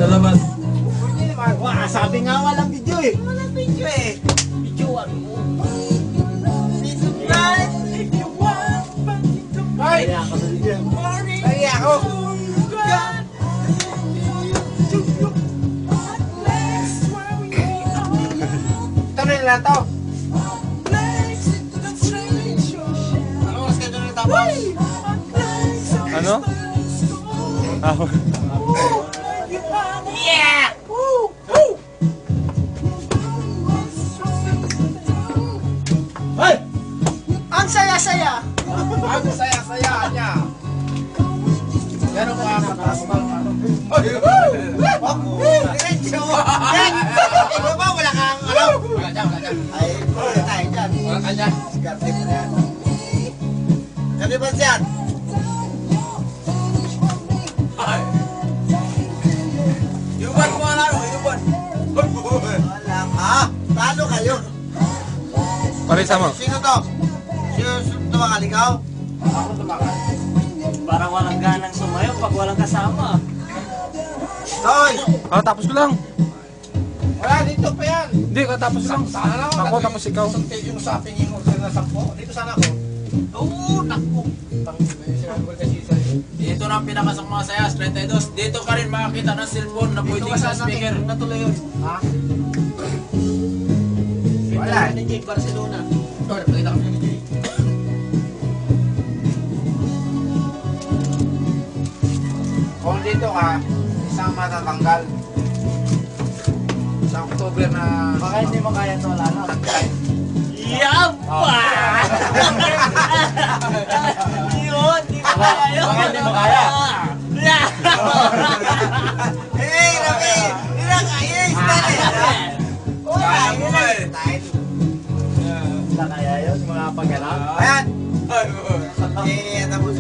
Sa labas. Wah, sabi nga walang video eh. Walang video eh. Videoan mo. Ay! Ay ako! Ito na nila to. Ano oras kayo na tapos? Ano? Ah. Yeah! Woo! Woo! Ay! Ang saya-saya! Ang saya-saya niya! Gano'n ka mataas ng ano? Diretso! Ikaw ba? Wala kang ano? Wala dyan, wala dyan. Ay, wala tayo dyan. Wala ka dyan. Sikarte mo na yan. Gano'n ba siyan? Ay! Yuban mo na, yuban! Wala ka! Talo kayo! Parisa mo. Sino to? Sino tumakal? Ikaw? Ako tumakal. Parang walang ganang sumayo pag walang kasama. Hoy! Ah, tapos ko lang. Wala, dito pa yan. Hindi, katapos lang. Sana lang. Ako, tapos ikaw. Yung shopping yung order na 10. Dito sana ako. Oo, naku. Dito na ang pinakamasaya, 32. Dito ka rin makakita ng cellphone na pwedeng sa speaker. Natuloy yun. Ha? Wala. Ni Jake Barcelona. Ito, napakita kami ni Jay. Kung dito ka, isang matatanggal. Sa October na... Baka hindi mo kaya ito, lalo. Yapa! Yun, di mo kaya yun. Baka hindi mo kaya. Hey, Rafi! Hindi na kaya, istari! Kaya mo ba eh? Hindi na kaya yun, mga pagganap. Ayan! Eh, ano mo